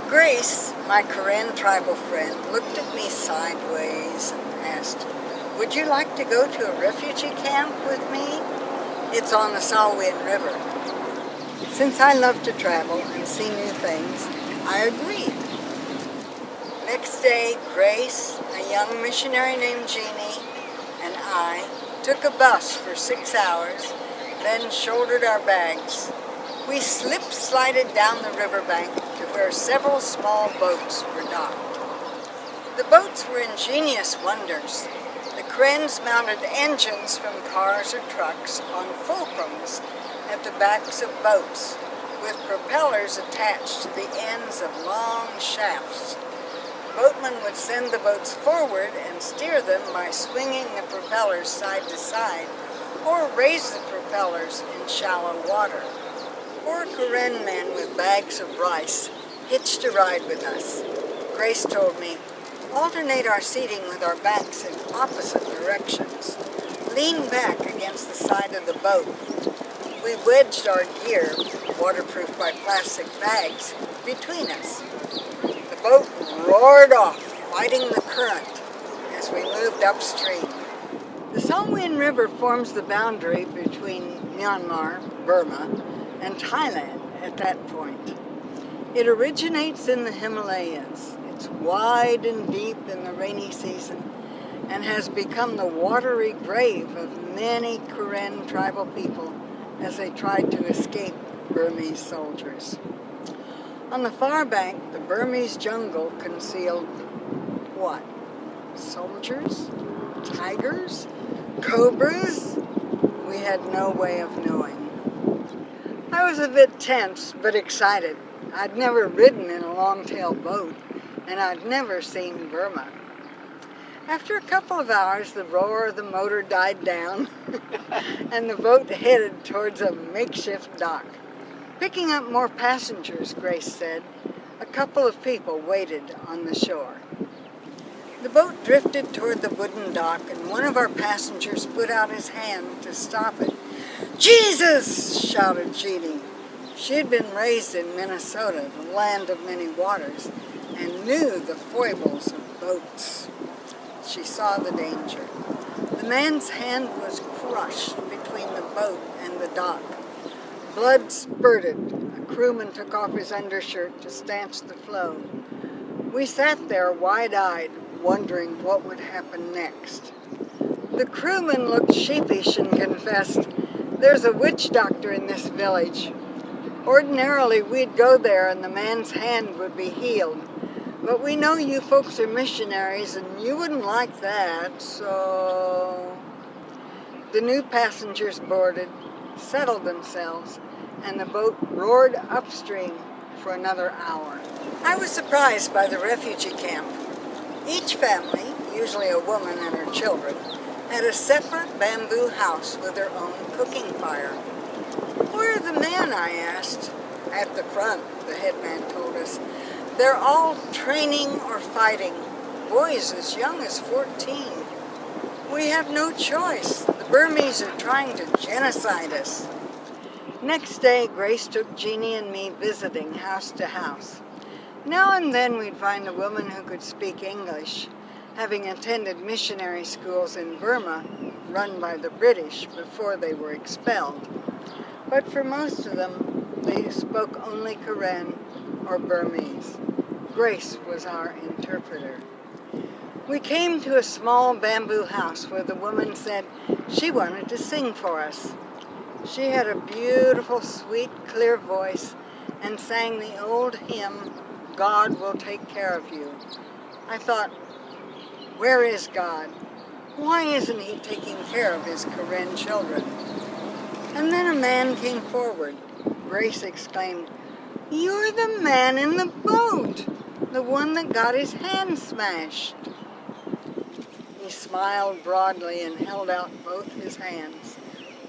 Grace, my Karen tribal friend, looked at me sideways and asked, "Would you like to go to a refugee camp with me? It's on the Salween River." Since I love to travel and see new things, I agreed. Next day, Grace, a young missionary named Jeannie, and I took a bus for 6 hours, then shouldered our bags. We slip-slided down the riverbank to where several small boats were docked. The boats were ingenious wonders. The Karens mounted engines from cars or trucks on fulcrums at the backs of boats, with propellers attached to the ends of long shafts. Boatmen would send the boats forward and steer them by swinging the propellers side to side, or raise the propellers in shallow water. 4 Karen men with bags of rice hitched a ride with us. Grace told me, "Alternate our seating with our backs in opposite directions. Lean back against the side of the boat." We wedged our gear, waterproofed by plastic bags, between us. The boat roared off, fighting the current as we moved upstream. The Salween River forms the boundary between Myanmar, Burma, and Thailand at that point. It originates in the Himalayas. It's wide and deep in the rainy season and has become the watery grave of many Karen tribal people as they tried to escape Burmese soldiers. On the far bank, the Burmese jungle concealed what? Soldiers? Tigers? Cobras? We had no way of knowing. I was a bit tense, but excited. I'd never ridden in a long-tail boat, and I'd never seen Burma. After a couple of hours, the roar of the motor died down, and the boat headed towards a makeshift dock. Picking up more passengers, Grace said. A couple of people waited on the shore. The boat drifted toward the wooden dock, and one of our passengers put out his hand to stop it. "Jesus!" shouted Jeannie. She had been raised in Minnesota, the land of many waters, and knew the foibles of boats. She saw the danger. The man's hand was crushed between the boat and the dock. Blood spurted. A crewman took off his undershirt to stanch the flow. We sat there wide-eyed, wondering what would happen next. The crewman looked sheepish and confessed, "There's a witch doctor in this village. Ordinarily, we'd go there and the man's hand would be healed. But we know you folks are missionaries and you wouldn't like that, so..." The new passengers boarded, settled themselves, and the boat roared upstream for another hour. I was surprised by the refugee camp. Each family, usually a woman and her children, had a separate bamboo house with their own cooking fire. "Where are the men?" I asked. "At the front," the headman told us. "They're all training or fighting, boys as young as 14. We have no choice. The Burmese are trying to genocide us." Next day, Grace took Jeannie and me visiting house to house. Now and then we'd find a woman who could speak English, having attended missionary schools in Burma run by the British before they were expelled. But for most of them, they spoke only Karen or Burmese. Grace was our interpreter. We came to a small bamboo house where the woman said she wanted to sing for us. She had a beautiful, sweet, clear voice and sang the old hymn, "God Will Take Care of You." I thought, where is God? Why isn't he taking care of his Karen children? And then a man came forward. Grace exclaimed, "You're the man in the boat, the one that got his hand smashed." He smiled broadly and held out both his hands.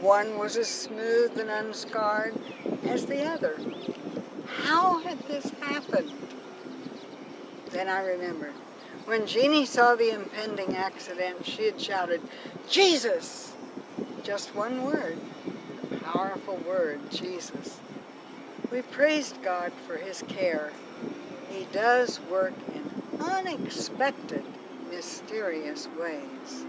One was as smooth and unscarred as the other. How had this happened? Then I remembered. When Jeannie saw the impending accident, she had shouted, "Jesus!" Just one word. The powerful word, Jesus. We praised God for His care. He does work in unexpected, mysterious ways.